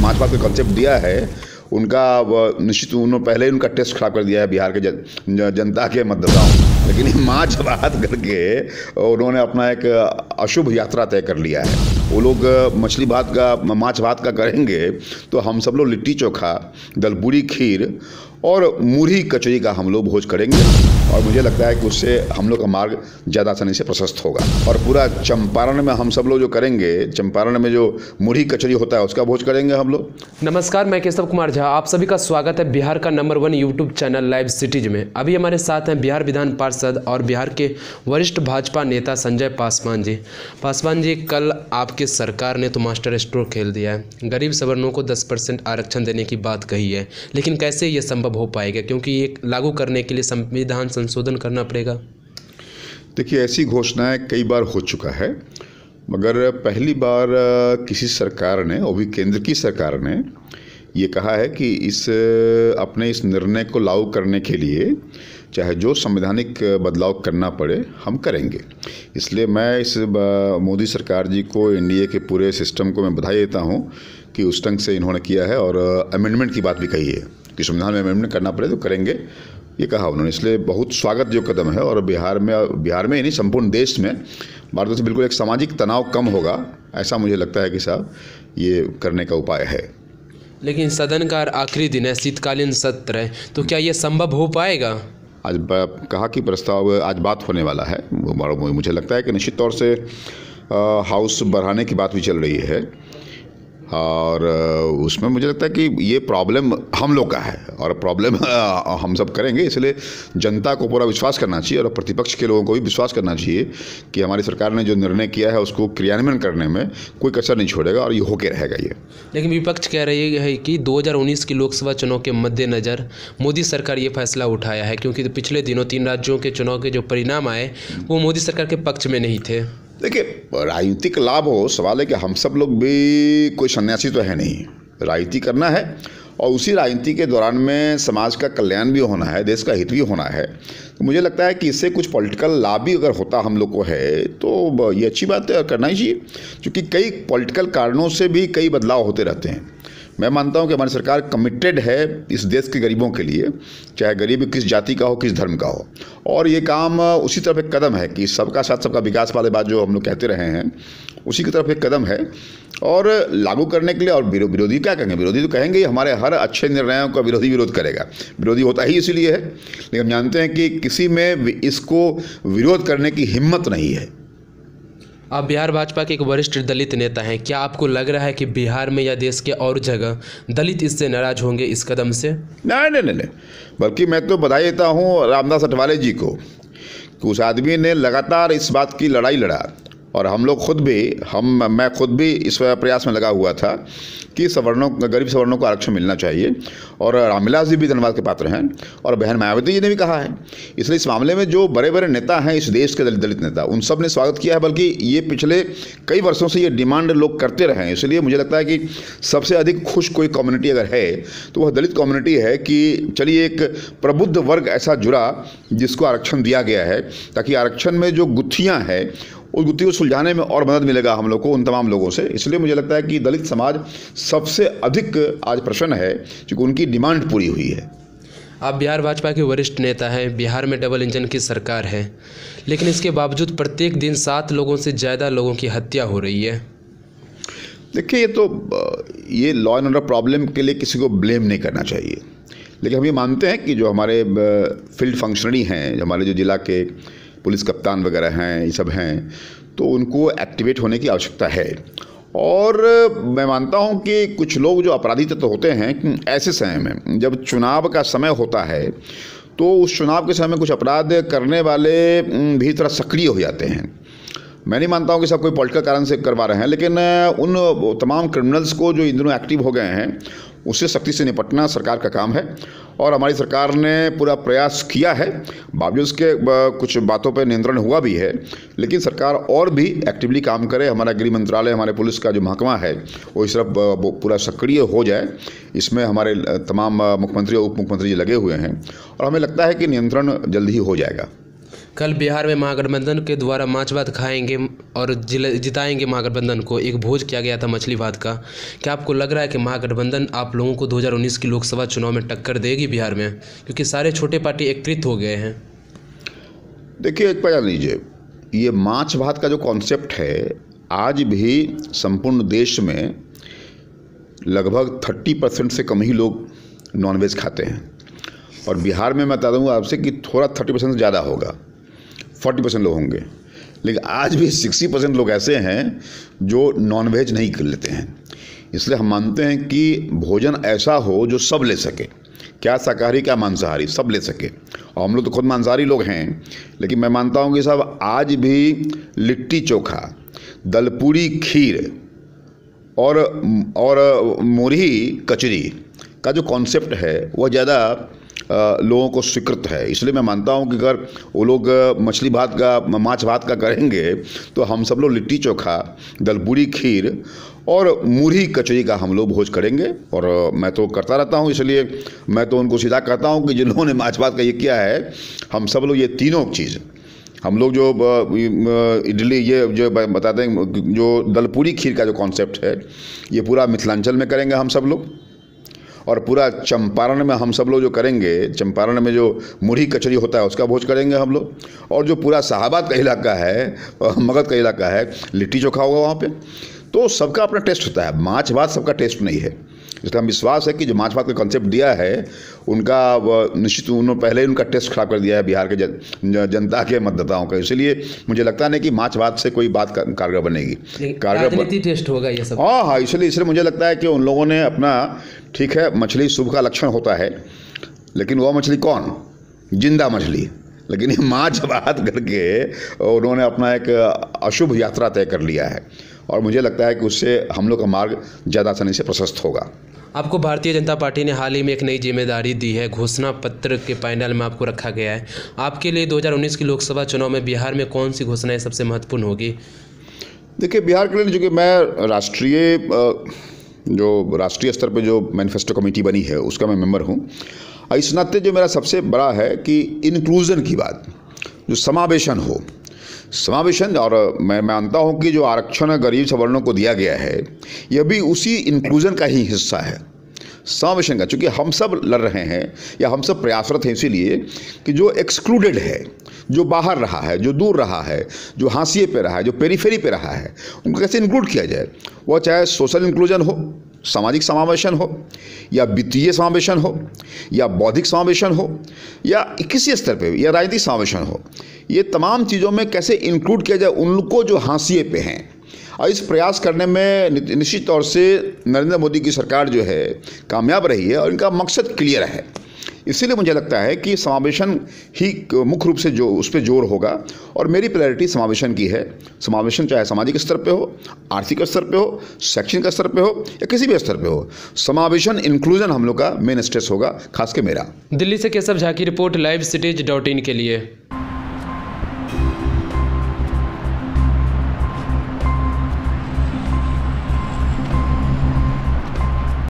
March past का concept दिया है उनका निश्चित उन्होंने पहले ही उनका टेस्ट खराब कर दिया है बिहार के जनता के मतदाताओं। लेकिन ये मार्च बात करके उन्होंने अपना एक अशुभ यात्रा तय कर लिया है। वो लोग मछली भात का माछ भात का करेंगे तो हम सब लोग लिट्टी चोखा, दलपूरी खीर और मुरही कचौरी का हम लोग भोज करेंगे। और मुझे लगता है कि उससे हम लोग का मार्ग ज़्यादा आसानी से प्रशस्त होगा। और पूरा चंपारण में हम सब लोग जो करेंगे, चंपारण में जो मुरही कचौरी होता है उसका भोज करेंगे हम लोग। नमस्कार, मैं केशव कुमार झा, आप सभी का स्वागत है बिहार का number 1 YouTube channel live cities में। अभी हमारे साथ हैं बिहार विधान पार्षद और बिहार के वरिष्ठ भाजपा नेता संजय पासवान जी। पासवान जी, कल आपके सरकार ने तो मास्टर स्ट्रोक खेल दिया है, गरीब सवर्णों को 10% आरक्षण देने की बात कही है, लेकिन कैसे ये संभव हो पाएगा, क्योंकि ये लागू करने के लिए संविधान संशोधन करना पड़ेगा। देखिए, ऐसी घोषणाएं कई बार हो चुका है, मगर पहली बार किसी सरकार ने, वो भी केंद्र की सरकार ने, ये कहा है कि अपने इस निर्णय को लागू करने के लिए चाहे जो संवैधानिक बदलाव करना पड़े हम करेंगे। इसलिए मैं इस मोदी सरकार जी को, एनडीए के पूरे सिस्टम को मैं बधाई देता हूँ कि उस ढंग से इन्होंने किया है और अमेंडमेंट की बात भी कही है कि संविधान में अमेंडमेंट करना पड़े तो करेंगे, ये कहा उन्होंने। इसलिए बहुत स्वागत जो कदम है। और बिहार में ही नहीं, संपूर्ण देश में भारत से बिल्कुल एक सामाजिक तनाव कम होगा, ऐसा मुझे लगता है कि साहब ये करने का उपाय है। लेकिन सदन का आखिरी दिन है, शीतकालीन सत्र है, तो क्या ये संभव हो पाएगा? आज कहा कि प्रस्ताव आज बात होने वाला है। मुझे लगता है कि निश्चित तौर से हाउस बढ़ाने की बात भी चल रही है और उसमें मुझे लगता है कि ये प्रॉब्लम हम लोग का है और प्रॉब्लम हम सब करेंगे। इसलिए जनता को पूरा विश्वास करना चाहिए और प्रतिपक्ष के लोगों को भी विश्वास करना चाहिए कि हमारी सरकार ने जो निर्णय किया है उसको क्रियान्वयन करने में कोई कसर नहीं छोड़ेगा और ये होके रहेगा ये। लेकिन विपक्ष कह रही है कि 2019 की लोकसभा चुनाव के मद्देनज़र मोदी सरकार ये फैसला उठाया है, क्योंकि पिछले दिनों 3 राज्यों के चुनाव के जो परिणाम आए वो मोदी सरकार के पक्ष में नहीं थे। देखिए, राजनीतिक लाभ हो, सवाल है कि हम सब लोग भी कोई सन्यासी तो है नहीं, राजनीति करना है और उसी राजनीति के दौरान में समाज का कल्याण भी होना है, देश का हित भी होना है। तो मुझे लगता है कि इससे कुछ पॉलिटिकल लाभ भी अगर होता हम लोग को है तो ये अच्छी बात है, करना ही चाहिए, क्योंकि कई पॉलिटिकल कारणों से भी कई बदलाव होते रहते हैं। मैं मानता हूं कि हमारी सरकार कमिटेड है इस देश के गरीबों के लिए, चाहे गरीब किस जाति का हो, किस धर्म का हो। और ये काम उसी तरफ एक कदम है कि सबका साथ सबका विकास वाले बात जो हम लोग कहते रहे हैं, उसी की तरफ एक कदम है। और लागू करने के लिए, और विरोधी क्या कहेंगे, विरोधी तो कहेंगे हमारे हर अच्छे निर्णयों का विरोध करेगा, विरोधी होता ही इसीलिए है। लेकिन हम जानते हैं कि किसी में इसको विरोध करने की हिम्मत नहीं है। आप बिहार भाजपा के एक वरिष्ठ दलित नेता हैं, क्या आपको लग रहा है कि बिहार में या देश के और जगह दलित इससे नाराज होंगे, इस कदम से? नहीं, बल्कि मैं तो बधाई देता हूँ रामदास अठवाले जी को कि उस आदमी ने लगातार इस बात की लड़ाई लड़ा। और हम लोग खुद भी, मैं खुद भी इस प्रयास में लगा हुआ था कि गरीब सवर्णों को आरक्षण मिलना चाहिए। और रामविलास जी भी धन्यवाद के पात्र हैं और बहन मायावती जी ने भी कहा है। इसलिए इस मामले में जो बड़े बड़े नेता हैं इस देश के, दलित नेता, उन सब ने स्वागत किया है। बल्कि ये पिछले कई वर्षों से ये डिमांड लोग करते रहे हैं। इसलिए मुझे लगता है कि सबसे अधिक खुश कोई कम्युनिटी अगर है तो वह दलित कम्युनिटी है कि चलिए एक प्रबुद्ध वर्ग ऐसा जुड़ा जिसको आरक्षण दिया गया है, ताकि आरक्षण में जो गुत्थियाँ हैं उस गुत्थी को सुलझाने में और मदद मिलेगा हम लोग को, उन तमाम लोगों से। इसलिए मुझे लगता है कि दलित समाज सबसे अधिक आज प्रसन्न है क्योंकि उनकी डिमांड पूरी हुई है। आप बिहार भाजपा के वरिष्ठ नेता हैं, बिहार में डबल इंजन की सरकार है, लेकिन इसके बावजूद प्रत्येक दिन 7 लोगों से ज़्यादा लोगों की हत्या हो रही है। देखिए, ये लॉ एंड ऑर्डर प्रॉब्लम के लिए किसी को ब्लेम नहीं करना चाहिए, लेकिन हम ये मानते हैं कि जो हमारे फील्ड फंक्शनरी हैं, जो हमारे जो जिला के पुलिस कप्तान वगैरह हैं, ये सब हैं, तो उनको एक्टिवेट होने की आवश्यकता है। और मैं मानता हूं कि कुछ लोग जो अपराधी तत्व होते हैं, ऐसे समय में जब चुनाव का समय होता है तो उस चुनाव के समय में कुछ अपराध करने वाले भी थोड़ा सक्रिय हो जाते हैं। मैं नहीं मानता हूं कि सब कोई पॉलिटिकल कारण से करवा रहे हैं, लेकिन उन तमाम क्रिमिनल्स को जो इन दिनों एक्टिव हो गए हैं उससे सख्ती से निपटना सरकार का काम है। और हमारी सरकार ने पूरा प्रयास किया है, बावजूद उसके कुछ बातों पर नियंत्रण हुआ भी है, लेकिन सरकार और भी एक्टिवली काम करे। हमारा गृह मंत्रालय, हमारे पुलिस का जो महकमा है वो इस तरफ पूरा सक्रिय हो जाए। इसमें हमारे तमाम मुख्यमंत्री और उप मुख्यमंत्री जी लगे हुए हैं और हमें लगता है कि नियंत्रण जल्द ही हो जाएगा। कल बिहार में महागठबंधन के द्वारा माछ भात खाएंगे और जिताएंगे महागठबंधन को एक भोज किया गया था मछली भात का। क्या आपको लग रहा है कि महागठबंधन आप लोगों को 2019 की लोकसभा चुनाव में टक्कर देगी बिहार में, क्योंकि सारे छोटे पार्टी एकत्रित हो गए हैं? देखिए, एक बात जान लीजिए, ये माछ भात का जो कॉन्सेप्ट है आज भी संपूर्ण देश में लगभग 30% से कम ही लोग नॉनवेज खाते हैं, और बिहार में मैं बता दूँगा आपसे कि थोड़ा 30% से ज़्यादा होगा, 40% लोग होंगे। लेकिन आज भी 60% लोग ऐसे हैं जो नॉनवेज नहीं कर लेते हैं। इसलिए हम मानते हैं कि भोजन ऐसा हो जो सब ले सके, क्या शाकाहारी क्या मांसाहारी, सब ले सके। और हम लोग तो खुद मांसाहारी लोग हैं, लेकिन मैं मानता हूँ कि सब आज भी लिट्टी चोखा, दलपूरी खीर और मुरही कचरी का जो कॉन्सेप्ट है वह ज़्यादा लोगों को स्वीकृत है। इसलिए मैं मानता हूं कि अगर वो लोग मछली भात का, माछ भात का करेंगे तो हम सब लोग लिट्टी चोखा, दलपूरी खीर और मुरही कचरी का हम लोग भोज करेंगे। और मैं तो करता रहता हूं, इसलिए मैं तो उनको सीधा कहता हूं कि जिन्होंने ने माछ भात का ये किया है, हम सब लोग ये तीनों चीज़, हम लोग जो इडली, ये जो बताते हैं, जो दलपूरी खीर का जो कॉन्सेप्ट है, ये पूरा मिथिलांचल में करेंगे हम सब लोग। और पूरा चंपारण में हम सब लोग जो करेंगे, चंपारण में जो मुरही कचरी होता है उसका भोज करेंगे हम लोग। और जो पूरा शाहाबाद का इलाका है, मगध का इलाका है, लिट्टी चोखा होगा वहाँ पे। तो सबका अपना टेस्ट होता है, माछ भात सबका टेस्ट नहीं है। इसलिए हम विश्वास है कि जो माछ भात का कॉन्सेप्ट दिया है उनका निश्चित, उन्होंने पहले ही उनका टेस्ट खराब कर दिया है बिहार के जनता के मतदाताओं का। इसलिए मुझे लगता नहीं कि माछ भात से कोई बात कारगर बनेगी, कारगर टेस्ट होगा ये सब। हाँ, इसलिए मुझे लगता है कि उन लोगों ने अपना, ठीक है, मछली शुभ का लक्षण होता है, लेकिन वह मछली कौन, जिंदा मछली। लेकिन ये माछ भात करके उन्होंने अपना एक अशुभ यात्रा तय कर लिया है, और मुझे लगता है कि उससे हम लोग का मार्ग ज़्यादा आसानी से प्रशस्त होगा। आपको भारतीय जनता पार्टी ने हाल ही में एक नई जिम्मेदारी दी है, घोषणा पत्र के पैनल में आपको रखा गया है। आपके लिए 2019 की लोकसभा चुनाव में बिहार में कौन सी घोषणाएं सबसे महत्वपूर्ण होगी? देखिए, बिहार के लिए जो कि मैं राष्ट्रीय स्तर पे जो मैनिफेस्टो कमेटी बनी है उसका मैं मेंबर हूँ। इस नाते जो मेरा सबसे बड़ा है कि इंक्लूज़न की बात, जो समावेशन हो, समावेशन। और मैं मानता हूँ कि जो आरक्षण गरीब सवर्णों को दिया गया है यह भी उसी इंक्लूज़न का ही हिस्सा है, समावेशन का। चूँकि हम सब लड़ रहे हैं या हम सब प्रयासरत हैं इसीलिए कि जो एक्सक्लूडेड है, जो बाहर रहा है, जो दूर रहा है, जो हाशिए पे रहा है, जो पेरीफेरी पे रहा है, उनको कैसे इंक्लूड किया जाए। वह चाहे सोशल इंक्लूजन हो, सामाजिक समावेशन हो, या वित्तीय समावेशन हो, या बौद्धिक समावेशन हो, या किसी स्तर पे, या राजनीतिक समावेशन हो, ये तमाम चीज़ों में कैसे इंक्लूड किया जाए उनको जो हाशिए पे हैं। और इस प्रयास करने में निश्चित तौर से नरेंद्र मोदी की सरकार जो है कामयाब रही है, और इनका मकसद क्लियर है। इसीलिए मुझे लगता है कि समावेशन ही मुख्य रूप से जो उस पर जोर होगा, और मेरी प्रायोरिटी समावेशन की है। समावेशन चाहे सामाजिक स्तर पे हो, आर्थिक स्तर पे हो, शैक्षणिक स्तर पे हो, या किसी भी स्तर पे हो, समावेशन, इंक्लूजन हम लोग का मेन स्ट्रेस होगा, खास के मेरा। दिल्ली से केशव झा की रिपोर्ट, livecities.in के लिए।